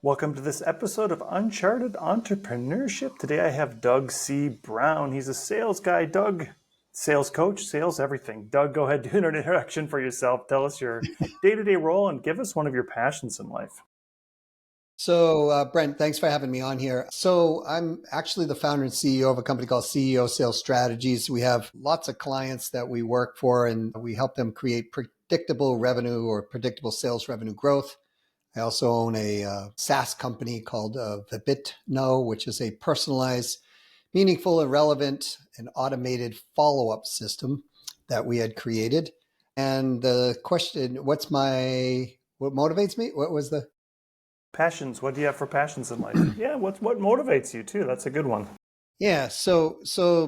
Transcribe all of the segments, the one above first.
Welcome to this episode of Uncharted Entrepreneurship. Today I have Doug C. Brown. He's a sales guy. Doug, sales coach, sales everything. Doug, go ahead, do an introduction for yourself. Tell us your day-to-day role and give us one of your passions in life. Brent, thanks for having me on here. So I'm actually the founder and CEO of a company called CEO Sales Strategies. We have lots of clients that we work for, and we help them create predictable revenue or predictable sales revenue growth. I also own a SaaS company called Vibitno, which is a personalized, meaningful, and relevant and automated follow-up system that we had created. And the question, what motivates me? What was the Passions. What do you have for passions in life? Yeah, what motivates you too? That's a good one. Yeah, so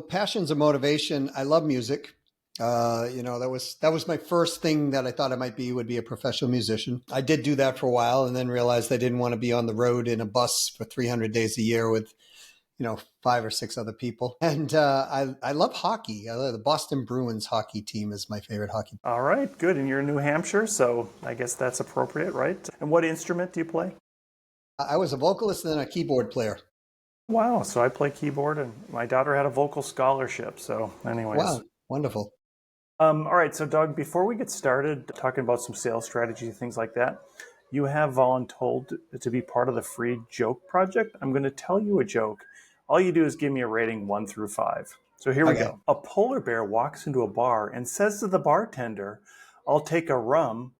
passions and motivation. I love music. That was my first thing that I thought would be a professional musician. I did do that for a while, and then realized I didn't want to be on the road in a bus for 300 days a year with, 5 or 6 other people. And I love hockey. The Boston Bruins hockey team is my favorite hockey. All right, good. And you're in New Hampshire, so I guess that's appropriate, right? And what instrument do you play? I was a vocalist and then a keyboard player. Wow, so I play keyboard, and my daughter had a vocal scholarship. So anyways. Wow, wonderful. All right, so Doug, before we get started talking about some sales strategy, things like that, you have volunteered to be part of the free joke project. I'm going to tell you a joke. All you do is give me a rating 1 through 5. So here we go. A polar bear walks into a bar and says to the bartender, "I'll take a rum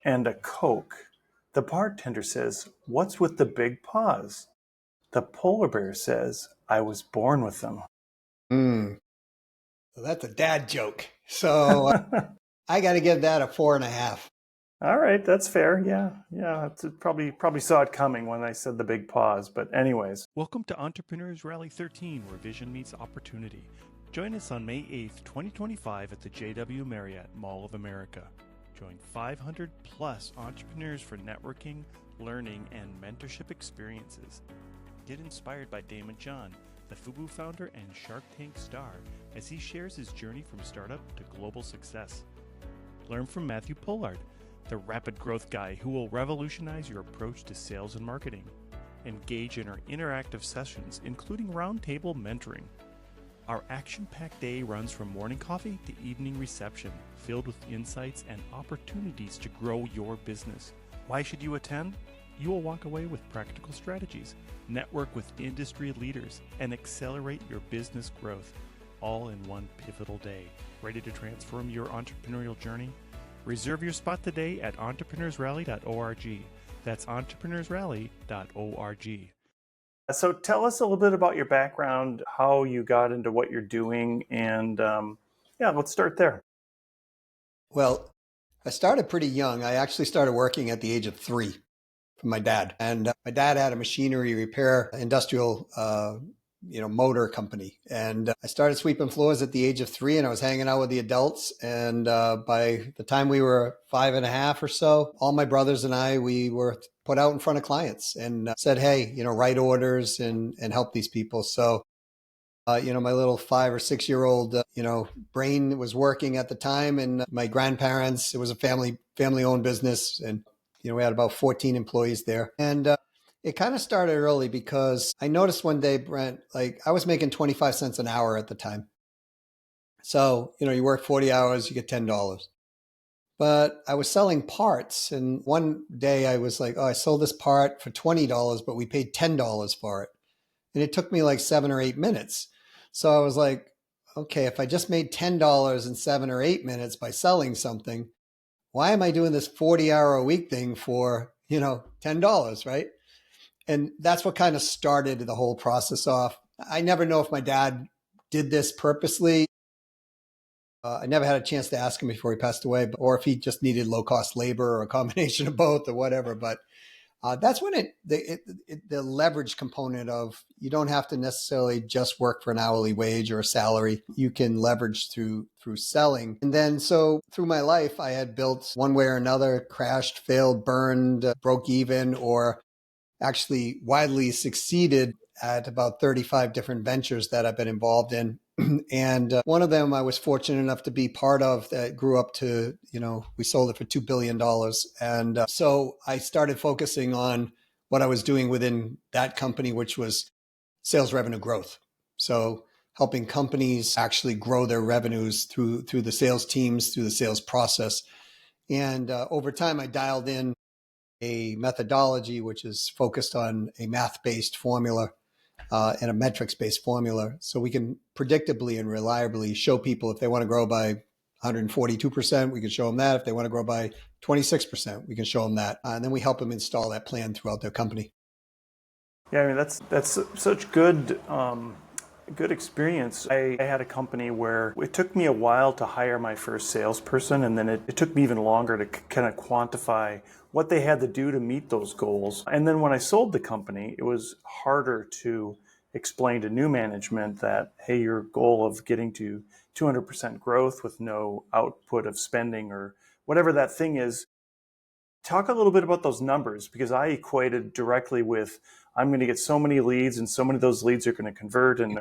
and a Coke." The bartender says, "What's with the big paws?" The polar bear says, "I was born with them." So that's a dad joke. So I got to give that a 4.5. All right, that's fair. Yeah. It's probably saw it coming when I said the big pause. But anyways. Welcome to Entrepreneurs Rally 13, where vision meets opportunity. Join us on May 8th, 2025 at the JW Marriott Mall of America. Join 500 plus entrepreneurs for networking, learning, and mentorship experiences. Get inspired by Damon John, the FUBU founder and Shark Tank star, as he shares his journey from startup to global success. Learn from Matthew Pollard, the rapid growth guy who will revolutionize your approach to sales and marketing. Engage in our interactive sessions, including roundtable mentoring. Our action-packed day runs from morning coffee to evening reception, filled with insights and opportunities to grow your business. Why should you attend? You will walk away with practical strategies, network with industry leaders, and accelerate your business growth, all in one pivotal day. Ready to transform your entrepreneurial journey? Reserve your spot today at entrepreneursrally.org. That's entrepreneursrally.org. So tell us a little bit about your background, how you got into what you're doing, and let's start there. Well, I started pretty young. I actually started working at the age of 3 from my dad. And my dad had a machinery repair industrial motor company. And I started sweeping floors at the age of 3, and I was hanging out with the adults. And by the time we were 5.5 or so, all my brothers and I, we were put out in front of clients and said, hey, write orders and help these people. So, my little 5 or 6 year old, brain was working at the time. And my grandparents, it was a family owned business. And, we had about 14 employees there. And it kind of started early because I noticed one day, Brent, I was making 25 cents an hour at the time. So, you work 40 hours, you get $10. But I was selling parts. And one day I was like, oh, I sold this part for $20, but we paid $10 for it. And it took me like 7 or 8 minutes. So I was like, okay, if I just made $10 in 7 or 8 minutes by selling something, why am I doing this 40-hour-a-week thing for, $10, right? And that's what kind of started the whole process off. I never know if my dad did this purposely. I never had a chance to ask him before he passed away, or if he just needed low-cost labor or a combination of both or whatever. But that's when the leverage component of you don't have to necessarily just work for an hourly wage or a salary. You can leverage through selling. And then so through my life, I had built one way or another, crashed, failed, burned, broke even, or actually widely succeeded at about 35 different ventures that I've been involved in. And one of them I was fortunate enough to be part of that grew up to, we sold it for $2 billion. And so I started focusing on what I was doing within that company, which was sales revenue growth. So helping companies actually grow their revenues through the sales teams, through the sales process. And over time, I dialed in a methodology which is focused on a math-based formula and a metrics-based formula. So we can predictably and reliably show people if they want to grow by 142%, we can show them that. If they want to grow by 26%, we can show them that. And then we help them install that plan throughout their company. Yeah, I mean, that's such good experience. I had a company where it took me a while to hire my first salesperson, and then it took me even longer to kind of quantify what they had to do to meet those goals. And then when I sold the company, it was harder to explain to new management that, hey, your goal of getting to 200% growth with no output of spending or whatever that thing is. Talk a little bit about those numbers, because I equated directly with I'm going to get so many leads and so many of those leads are going to convert, and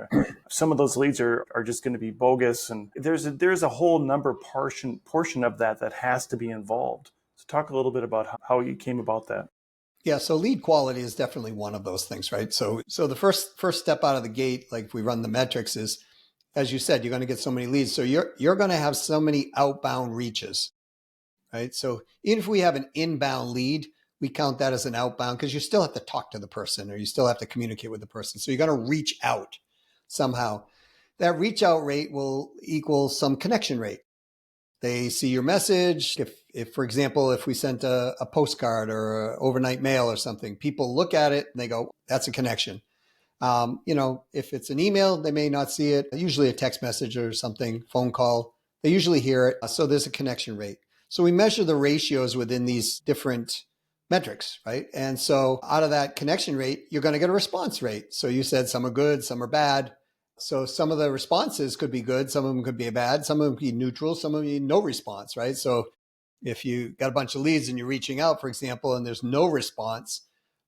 some of those leads are just going to be bogus. And there's a whole number portion of that has to be involved. So talk a little bit about how you came about that. Yeah, so lead quality is definitely one of those things, right? So the first step out of the gate, like if we run the metrics, is, as you said, you're going to get so many leads. So you're going to have so many outbound reaches, right? So even if we have an inbound lead, we count that as an outbound because you still have to talk to the person or you still have to communicate with the person. So you're going to reach out somehow. That reach out rate will equal some connection rate. They see your message. If for example, if we sent a postcard or an overnight mail or something, people look at it and they go, that's a connection. If it's an email, they may not see it. Usually a text message or something, phone call, they usually hear it. So there's a connection rate. So we measure the ratios within these different metrics, right? And so out of that connection rate, you're going to get a response rate. So you said some are good, some are bad. So some of the responses could be good, some of them could be bad, some of them could be neutral, some of them be no response, right? So if you got a bunch of leads and you're reaching out, for example, and there's no response,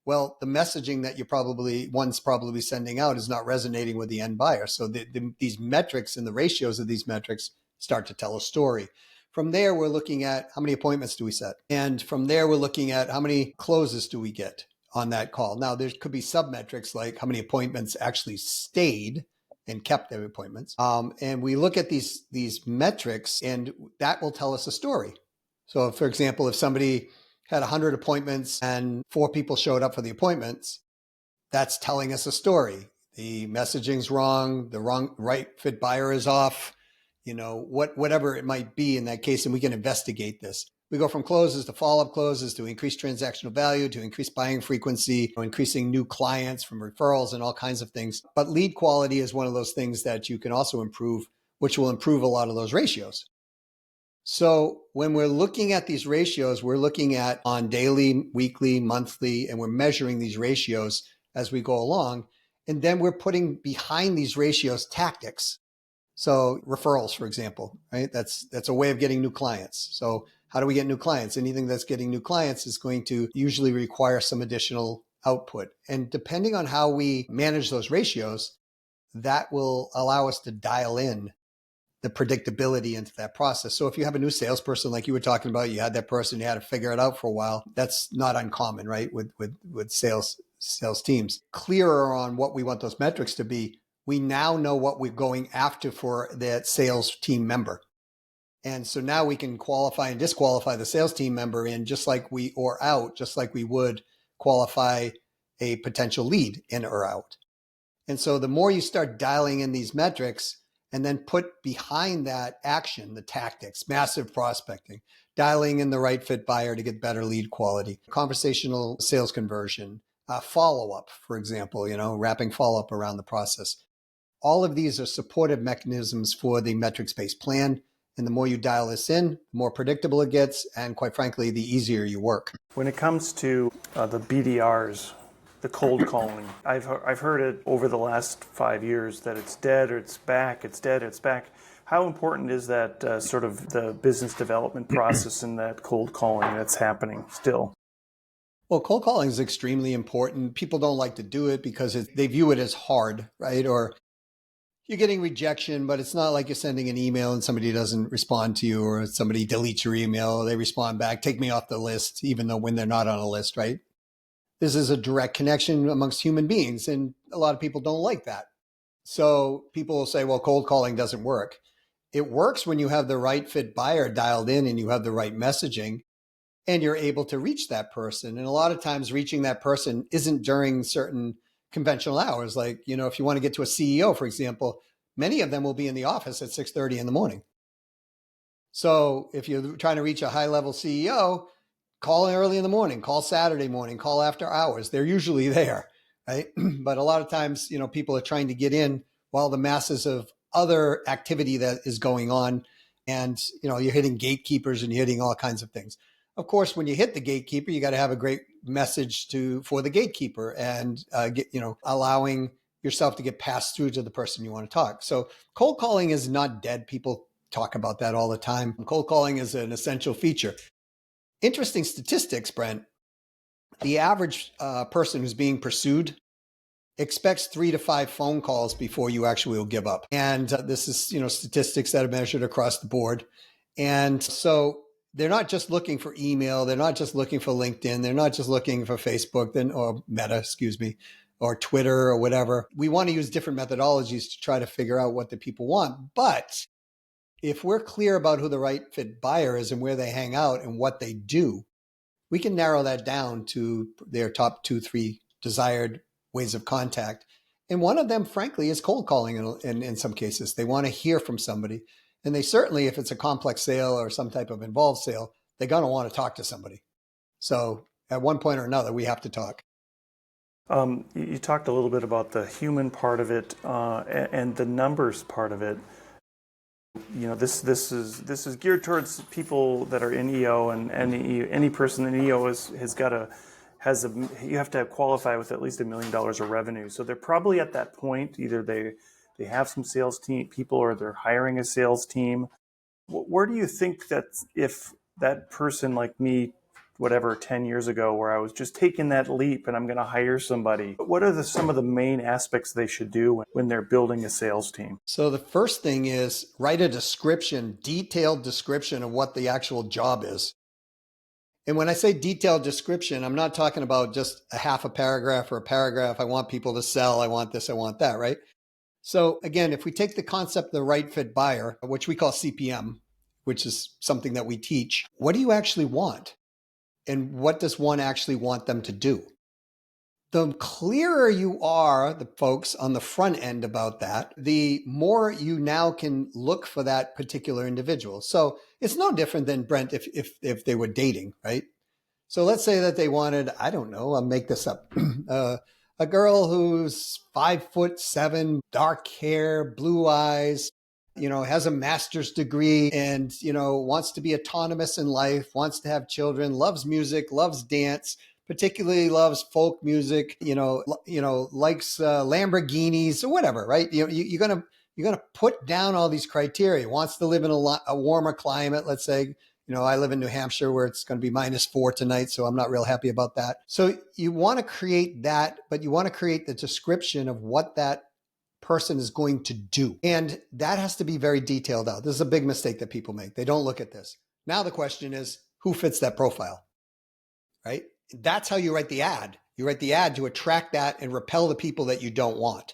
well, the messaging that one's probably sending out is not resonating with the end buyer. So these metrics and the ratios of these metrics start to tell a story. From there, we're looking at how many appointments do we set? And from there, we're looking at how many closes do we get on that call? Now, there could be sub-metrics like how many appointments actually stayed and kept their appointments. And we look at these metrics, and that will tell us a story. So, for example, if somebody had 100 appointments and 4 people showed up for the appointments, that's telling us a story. The messaging's wrong, the right fit buyer is off, whatever it might be in that case, and we can investigate this. We go from closes to follow-up closes to increased transactional value, to increased buying frequency, increasing new clients from referrals and all kinds of things. But lead quality is one of those things that you can also improve, which will improve a lot of those ratios. So when we're looking at these ratios, we're looking at on daily, weekly, monthly, and we're measuring these ratios as we go along. And then we're putting behind these ratios tactics. So referrals, for example, right? That's a way of getting new clients. So how do we get new clients? Anything that's getting new clients is going to usually require some additional output. And depending on how we manage those ratios, that will allow us to dial in the predictability into that process. So if you have a new salesperson, like you were talking about, you had that person, you had to figure it out for a while. That's not uncommon, right? With sales teams. Clearer on what we want those metrics to be, we now know what we're going after for that sales team member. And so now we can qualify and disqualify the sales team member in just like we would qualify a potential lead in or out. And so the more you start dialing in these metrics and then put behind that action, the tactics, massive prospecting, dialing in the right fit buyer to get better lead quality, conversational sales conversion, follow-up, for example, wrapping follow-up around the process. All of these are supportive mechanisms for the metrics-based plan. And the more you dial this in, the more predictable it gets. And quite frankly, the easier you work. When it comes to the BDRs, the cold calling, I've heard it over the last 5 years that it's dead or it's back, it's dead, it's back. How important is that sort of the business development process and that cold calling that's happening still? Well, cold calling is extremely important. People don't like to do it because they view it as hard, right? Or you're getting rejection, but it's not like you're sending an email and somebody doesn't respond to you, or somebody deletes your email, or they respond back, take me off the list, even though when they're not on a list, right? This is a direct connection amongst human beings, and a lot of people don't like that. So people will say, well, cold calling doesn't work. It works when you have the right fit buyer dialed in and you have the right messaging and you're able to reach that person. And a lot of times reaching that person isn't during certain conventional hours. Like, if you want to get to a CEO, for example, many of them will be in the office at 6:30 in the morning. So if you're trying to reach a high-level CEO, call early in the morning, call Saturday morning, call after hours. They're usually there, right? But a lot of times, people are trying to get in while the masses of other activity that is going on. And, you're hitting gatekeepers and you're hitting all kinds of things. Of course, when you hit the gatekeeper, you got to have a great message for the gatekeeper and allowing yourself to get passed through to the person you want to talk. So cold calling is not dead. People talk about that all the time. Cold calling is an essential feature. Interesting statistics, Brent. The average person who's being pursued expects 3 to 5 phone calls before you actually will give up. And this is, statistics that are measured across the board. And so they're not just looking for email. They're not just looking for LinkedIn. They're not just looking for Facebook or Meta, or Twitter or whatever. We want to use different methodologies to try to figure out what the people want. But if we're clear about who the right fit buyer is and where they hang out and what they do, we can narrow that down to their top 2, 3 desired ways of contact. And one of them, frankly, is cold calling in some cases. They want to hear from somebody. And they certainly, if it's a complex sale or some type of involved sale, they're going to want to talk to somebody. So at one point or another, we have to talk. You talked a little bit about the human part of it and the numbers part of it. This is geared towards people that are in EO, and any person in EO you have to qualify with at least $1 million of revenue. So they're probably at that point. Either they have some sales team people, or they're hiring a sales team. Where do you think that if that person like me, 10 years ago, where I was just taking that leap and I'm going to hire somebody, what are some of the main aspects they should do when they're building a sales team? So the first thing is write a detailed description of what the actual job is. And when I say detailed description, I'm not talking about just a half a paragraph or a paragraph. I want people to sell. I want this, I want that, right? So again, if we take the concept of the right fit buyer, which we call CPM, which is something that we teach, what do you actually want? And what does one actually want them to do? The clearer you are, the folks on the front end about that, the more you now can look for that particular individual. So it's no different than, Brent, if they were dating, right? So let's say that they wanted, I don't know, I'll make this up, a girl who's 5'7", dark hair, blue eyes, has a master's degree and, wants to be autonomous in life, wants to have children, loves music, loves dance, particularly loves folk music, likes Lamborghinis or whatever, right? You're gonna put down all these criteria. Wants to live in a warmer climate, let's say. I live in New Hampshire where it's going to be -4 tonight, so I'm not real happy about that. So you want to create that, but you want to create the description of what that person is going to do. And that has to be very detailed out. This is a big mistake that people make. They don't look at this. Now the question is, who fits that profile, right? That's how you write the ad. You write the ad to attract that and repel the people that you don't want.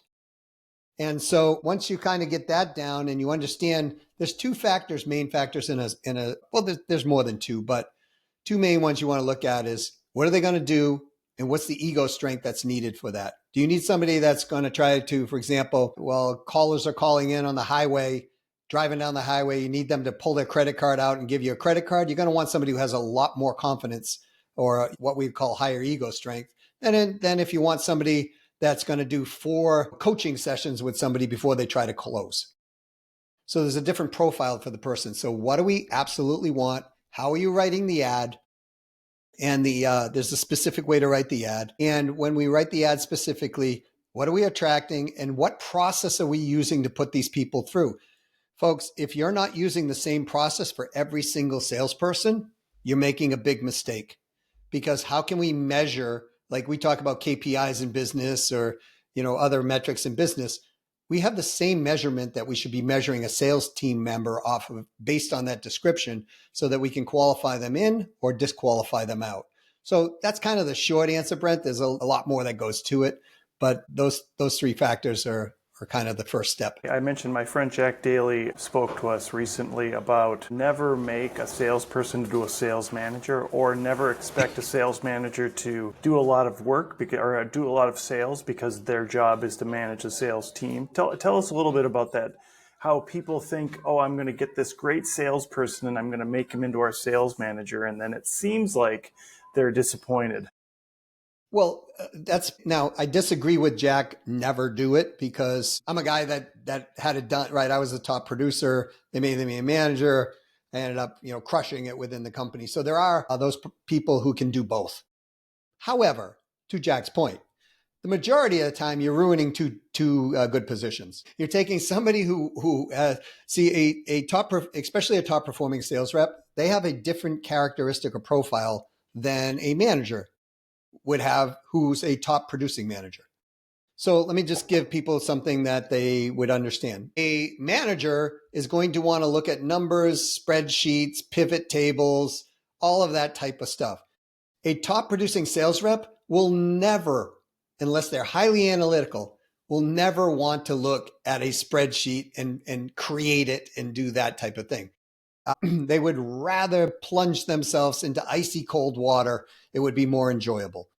And so once you kind of get that down and you understand there's 2 factors, main factors there's more than 2, but 2 main ones you want to look at is what are they going to do and what's the ego strength that's needed for that? Do you need somebody that's going to try to, for example, callers are calling in on the highway, driving down the highway, you need them to pull their credit card out and give you a credit card. You're going to want somebody who has a lot more confidence or what we call higher ego strength. And then if you want somebody that's going to do 4 coaching sessions with somebody before they try to close. So there's a different profile for the person. So what do we absolutely want? How are you writing the ad? And there's a specific way to write the ad. And when we write the ad specifically, what are we attracting and what process are we using to put these people through? Folks, if you're not using the same process for every single salesperson, you're making a big mistake. Because how can we measure, like we talk about KPIs in business or, other metrics in business, we have the same measurement that we should be measuring a sales team member off of based on that description so that we can qualify them in or disqualify them out. So that's kind of the short answer, Brent. There's a lot more that goes to it, but those three factors are kind of the first step. I mentioned my friend Jack Daly spoke to us recently about never make a salesperson to do a sales manager, or never expect a sales manager to do a lot of work or do a lot of sales because their job is to manage a sales team. Tell us a little bit about that. How people think, oh, I'm going to get this great salesperson and I'm going to make him into our sales manager. And then it seems like they're disappointed. Well, now I disagree with Jack. Never do it, because I'm a guy that had it done right. I was the top producer. They made me a manager. I ended up, crushing it within the company. So there are those people who can do both. However, to Jack's point, the majority of the time you're ruining two good positions. You're taking somebody who especially a top performing sales rep. They have a different characteristic or profile than a manager would have, who's a top producing manager. So let me just give people something that they would understand. A manager is going to want to look at numbers, spreadsheets, pivot tables, all of that type of stuff. A top producing sales rep will never, unless they're highly analytical, will never want to look at a spreadsheet and create it and do that type of thing. They would rather plunge themselves into icy cold water. It would be more enjoyable.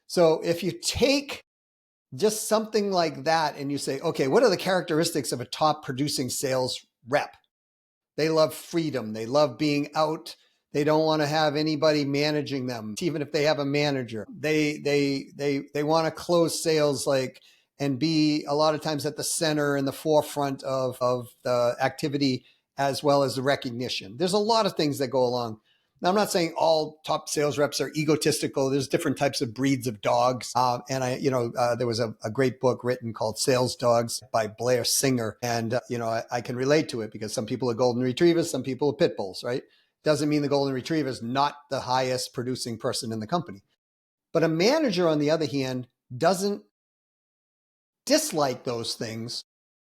So if you take just something like that and you say, okay, what are the characteristics of a top producing sales rep? They love freedom. They love being out. They don't want to have anybody managing them, even if they have a manager. They want to close sales and be a lot of times at the center and the forefront of the activity, as well as the recognition. There's a lot of things that go along. Now, I'm not saying all top sales reps are egotistical. There's different types of breeds of dogs. There was a great book written called Sales Dogs by Blair Singer. And, I can relate to it, because some people are golden retrievers, some people are pit bulls, right? Doesn't mean the golden retriever is not the highest producing person in the company. But a manager, on the other hand, doesn't dislike those things.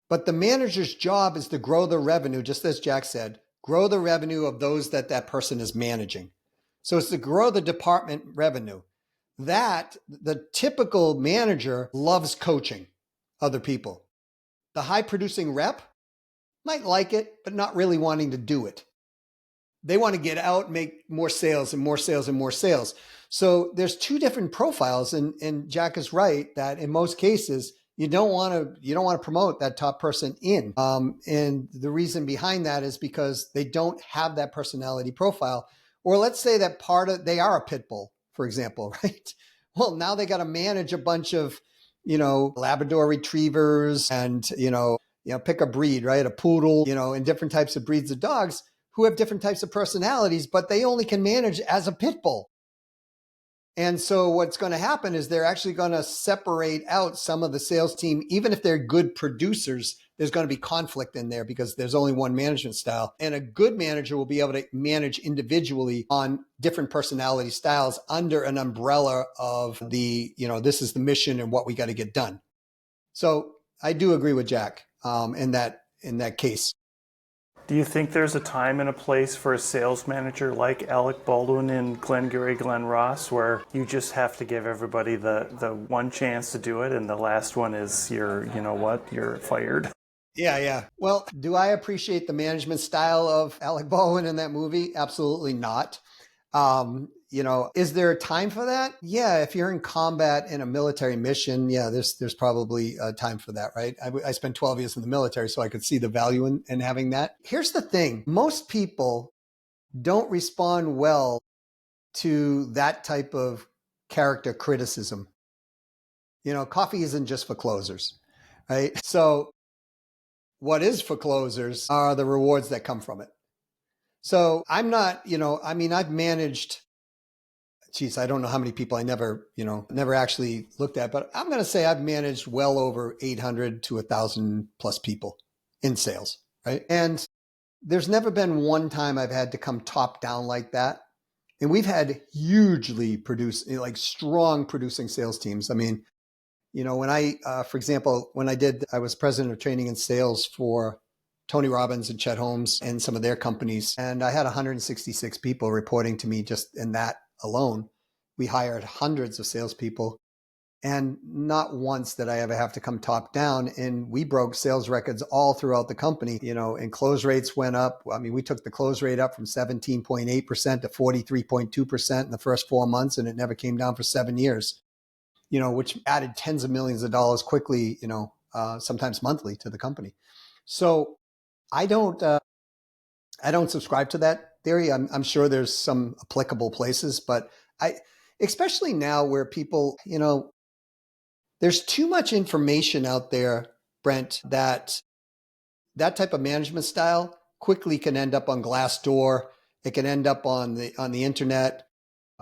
But the manager's job is to grow the revenue, just as Jack said, grow the revenue of those that person is managing. So it's to grow the department revenue. That the typical manager loves coaching other people. The high producing rep might like it, but not really wanting to do it. They want to get out, make more sales and more sales and more sales. So there's two different profiles, and Jack is right that in most cases, you don't want to promote that top person in. And the reason behind that is because they don't have that personality profile. Or let's say that they are a pit bull, for example, right? Well, now they got to manage a bunch of, Labrador retrievers and, pick a breed, right? A poodle, and different types of breeds of dogs who have different types of personalities, but they only can manage as a pit bull. And so what's going to happen is they're actually going to separate out some of the sales team. Even if they're good producers, there's going to be conflict in there because there's only one management style. And a good manager will be able to manage individually on different personality styles under an umbrella of this is the mission and what we got to get done. So I do agree with Jack in that case. Do you think there's a time and a place for a sales manager like Alec Baldwin in Glengarry Glen Ross, where you just have to give everybody the one chance to do it, and the last one is you're fired? Yeah. Well, do I appreciate the management style of Alec Baldwin in that movie? Absolutely not. Is there a time for that? Yeah, if you're in combat in a military mission, yeah, there's probably a time for that, right? I spent 12 years in the military, so I could see the value in having that. Here's the thing. Most people don't respond well to that type of character criticism. Coffee isn't just for closers, right? So what is for closers are the rewards that come from it. So I'm not, I've managed, I don't know how many people I never actually looked at, but I'm going to say I've managed well over 800 to 1,000 plus people in sales, right? And there's never been one time I've had to come top down like that. And we've had hugely strong producing sales teams. I mean, When for example, I was president of training and sales for Tony Robbins and Chet Holmes and some of their companies. And I had 166 people reporting to me just in that alone. We hired hundreds of salespeople. And not once did I ever have to come top down. And we broke sales records all throughout the company, and close rates went up. I mean, we took the close rate up from 17.8% to 43.2% in the first 4 months, and it never came down for 7 years, which added tens of millions of dollars quickly, sometimes monthly to the company. So I don't subscribe to that theory. I'm sure there's some applicable places, but especially now where people, there's too much information out there, Brent, that type of management style quickly can end up on Glassdoor. It can end up on the internet.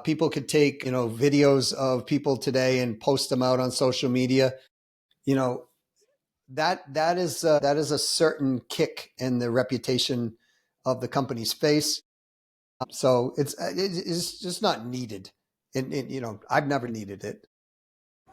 People could take, videos of people today and post them out on social media. That is a certain kick in the reputation of the company's face. So it's just not needed. I've never needed it.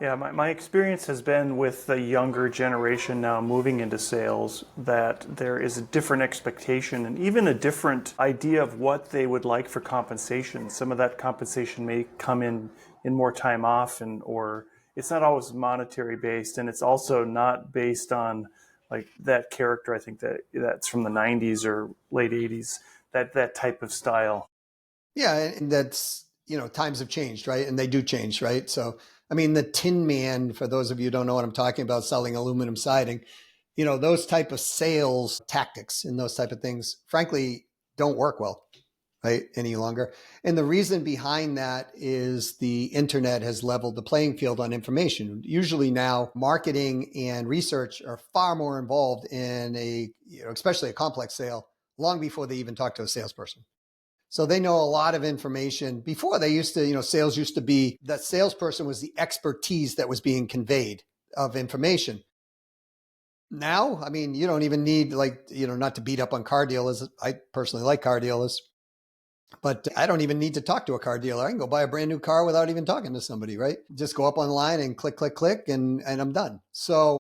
Yeah, my experience has been with the younger generation now moving into sales that there is a different expectation and even a different idea of what they would like for compensation. Some of that compensation may come in more time off, or it's not always monetary based, and it's also not based on like that character. I think that's from the 90s or late 80s, that type of style. Yeah, and that's, times have changed, right? And they do change, right? So, I mean, the Tin Man, for those of you who don't know what I'm talking about, selling aluminum siding, those type of sales tactics and those type of things, frankly, don't work well, right, any longer. And the reason behind that is the internet has leveled the playing field on information. Usually now, marketing and research are far more involved in especially a complex sale, long before they even talk to a salesperson. So they know a lot of information. Before, they used to, sales used to be that salesperson was the expertise that was being conveyed of information. Now, I mean, you don't even need not to beat up on car dealers. I personally like car dealers, but I don't even need to talk to a car dealer. I can go buy a brand new car without even talking to somebody, right? Just go up online and click, click, click, and I'm done. So,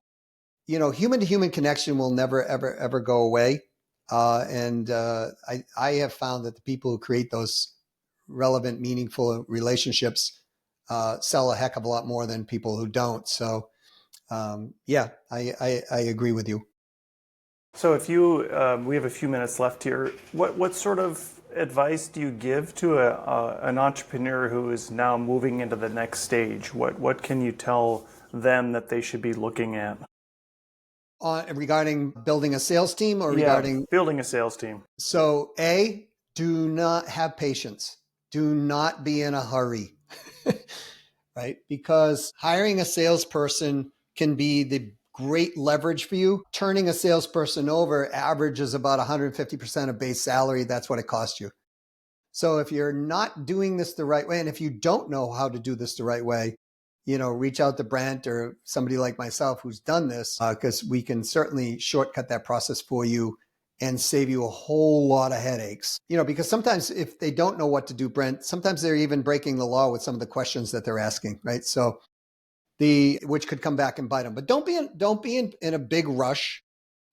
human to human connection will never, ever, ever go away. I have found that the people who create those relevant, meaningful relationships sell a heck of a lot more than people who don't. So, I agree with you. So if we have a few minutes left here, what sort of advice do you give to an entrepreneur who is now moving into the next stage? What can you tell them that they should be looking at? Regarding building a sales team or regarding building a sales team? So do not have patience. Do not be in a hurry, right? Because hiring a salesperson can be the great leverage for you. Turning a salesperson over averages about 150% of base salary. That's what it costs you. So if you're not doing this the right way, and if you don't know how to do this the right way, reach out to Brent or somebody like myself who's done this, because we can certainly shortcut that process for you and save you a whole lot of headaches. Because sometimes if they don't know what to do, Brent, sometimes they're even breaking the law with some of the questions that they're asking, right? So which could come back and bite them. But don't be in a big rush.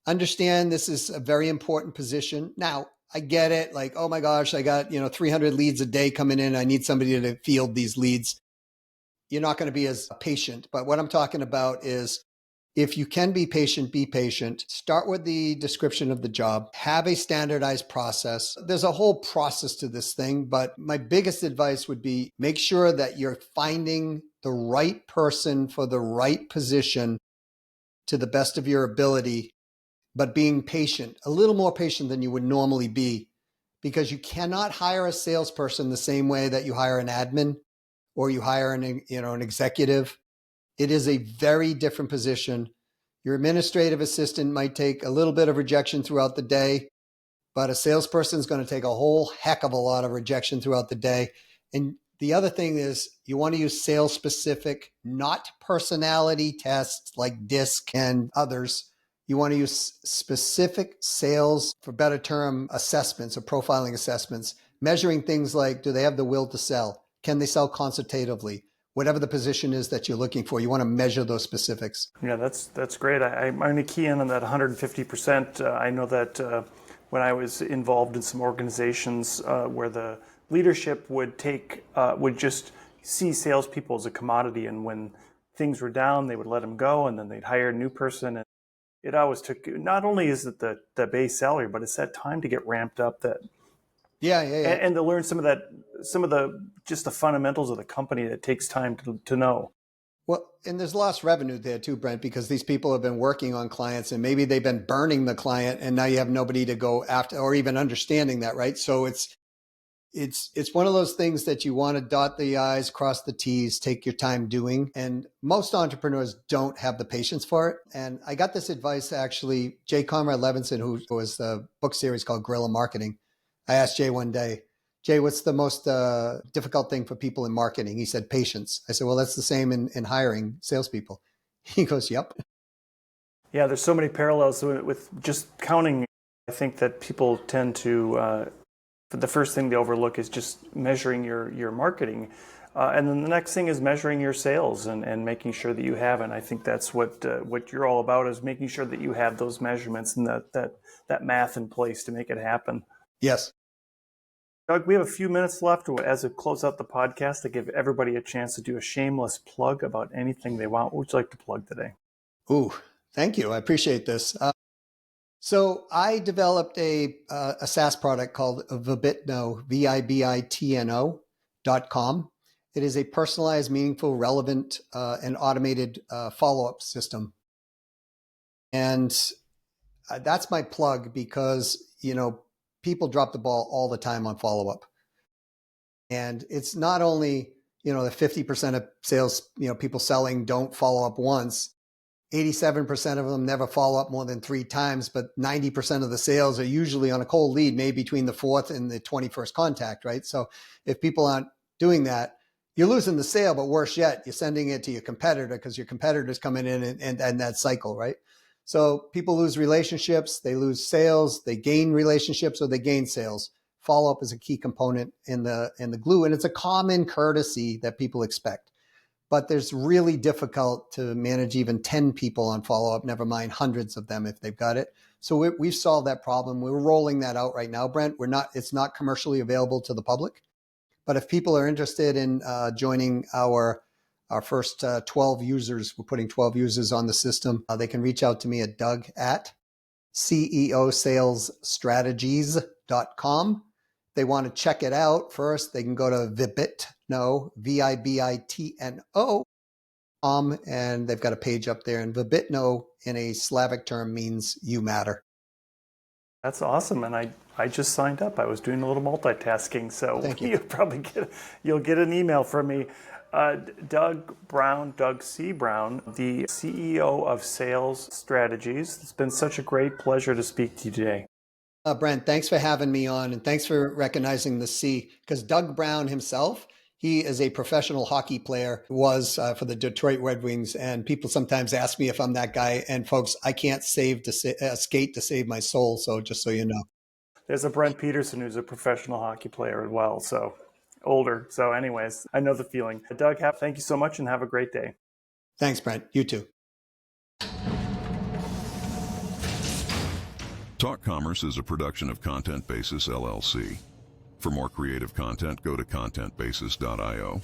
Understand this is a very important position. Now, I get it. Like, oh my gosh, I got 300 leads a day coming in. I need somebody to field these leads. You're not going to be as patient. But what I'm talking about is if you can be patient, be patient. Start with the description of the job. Have a standardized process. There's a whole process to this thing, but my biggest advice would be make sure that you're finding the right person for the right position to the best of your ability, but being patient, a little more patient than you would normally be, because you cannot hire a salesperson the same way that you hire an admin or you hire an executive. It is a very different position. Your administrative assistant might take a little bit of rejection throughout the day, but a salesperson is going to take a whole heck of a lot of rejection throughout the day. And the other thing is you want to use sales specific, not personality tests like DISC and others. You want to use specific sales, for better term, assessments or profiling assessments, measuring things like, do they have the will to sell? Can they sell consultatively? whatever the position is that you're looking for. You want to measure those specifics. Yeah, that's great. I'm going to key in on that 150%. I know that when I was involved in some organizations where the leadership would just see salespeople as a commodity, and when things were down, they would let them go, and then they'd hire a new person. And it always took, not only is it the base salary, but it's that time to get ramped up, that Yeah. and to learn some of the fundamentals of the company that takes time to know. Well, and there's lost revenue there too, Brent, because these people have been working on clients and maybe they've been burning the client, and now you have nobody to go after or even understanding that, right? So it's one of those things that you want to dot the I's, cross the T's, take your time doing. And most entrepreneurs don't have the patience for it. And I got this advice, actually, Jay Conrad Levinson, who was the book series called Guerrilla Marketing. I asked Jay one day, Jay, what's the most difficult thing for people in marketing? He said, patience. I said, well, that's the same in hiring salespeople. He goes, yep. Yeah, there's so many parallels with just counting. I think that people tend to, the first thing they overlook is just measuring your marketing. And then the next thing is measuring your sales and making sure that you have. And I think that's what you're all about, is making sure that you have those measurements and that math in place to make it happen. Yes. Doug, we have a few minutes left. As we close out the podcast, to give everybody a chance to do a shameless plug about anything they want. What would you like to plug today? Ooh, thank you. I appreciate this. So I developed a SaaS product called Vibitno, Vibitno.com. It is a personalized, meaningful, relevant, and automated follow-up system. And that's my plug because, people drop the ball all the time on follow-up. And it's not only, the 50% of sales, people selling don't follow up once. 87% of them never follow up more than 3 times, but 90% of the sales are usually on a cold lead made between the 4th and the 21st contact, right? So if people aren't doing that, you're losing the sale, but worse yet, you're sending it to your competitor because your competitor's coming in and that cycle, right? So people lose relationships, they lose sales, they gain relationships, or they gain sales. Follow-up is a key component in the glue, and it's a common courtesy that people expect. But there's really difficult to manage even 10 people on follow-up, never mind hundreds of them if they've got it. So we've solved that problem. We're rolling that out right now, Brent. It's not commercially available to the public. But if people are interested in joining our first 12 users, we're putting 12 users on the system, they can reach out to me at doug@ceosalesstrategies.com. They want to check it out first, they can go to Vibitno, Vibitno, and they've got a page up there. And Vibitno in a Slavic term means you matter. That's awesome. And I just signed up. I was doing a little multitasking. So Thank you. You'll get an email from me. Doug C. Brown, the CEO of Sales Strategies. It's been such a great pleasure to speak to you today. Brent, thanks for having me on, and thanks for recognizing the C, because Doug Brown himself, he is a professional hockey player, was for the Detroit Red Wings, and people sometimes ask me if I'm that guy, and folks, I can't skate to save my soul, so just so you know. There's a Brent Peterson who's a professional hockey player as well, so older. So anyways, I know the feeling. Doug, thank you so much and have a great day. Thanks, Brent. You too. Talk Commerce is a production of Content Basis, LLC. For more creative content, go to contentbasis.io.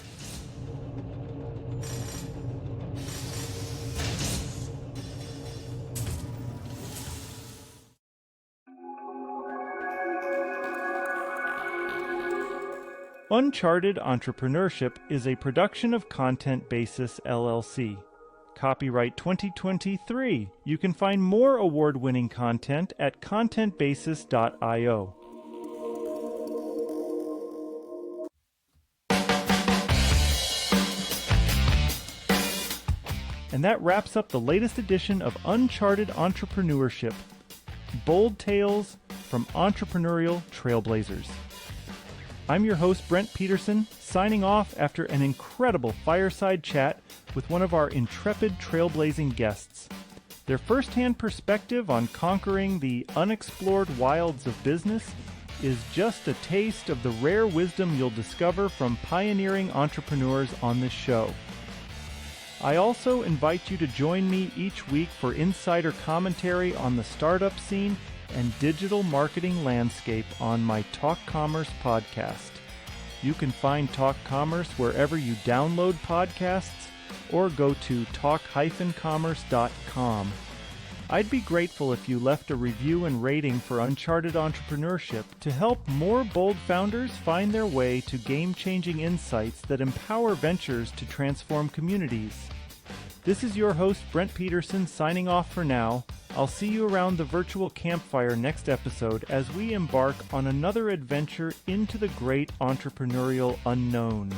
Uncharted Entrepreneurship is a production of Content Basis, LLC. Copyright 2023. You can find more award-winning content at contentbasis.io. And that wraps up the latest edition of Uncharted Entrepreneurship. Bold tales from entrepreneurial trailblazers. I'm your host, Brent Peterson, signing off after an incredible fireside chat with one of our intrepid trailblazing guests. Their first-hand perspective on conquering the unexplored wilds of business is just a taste of the rare wisdom you'll discover from pioneering entrepreneurs on this show. I also invite you to join me each week for insider commentary on the startup scene and digital marketing landscape on my Talk Commerce podcast. You can find Talk Commerce wherever you download podcasts or go to talk-commerce.com. I'd be grateful if you left a review and rating for Uncharted Entrepreneurship to help more bold founders find their way to game-changing insights that empower ventures to transform communities. This is your host, Brent Peterson, signing off for now. I'll see you around the virtual campfire next episode as we embark on another adventure into the great entrepreneurial unknown.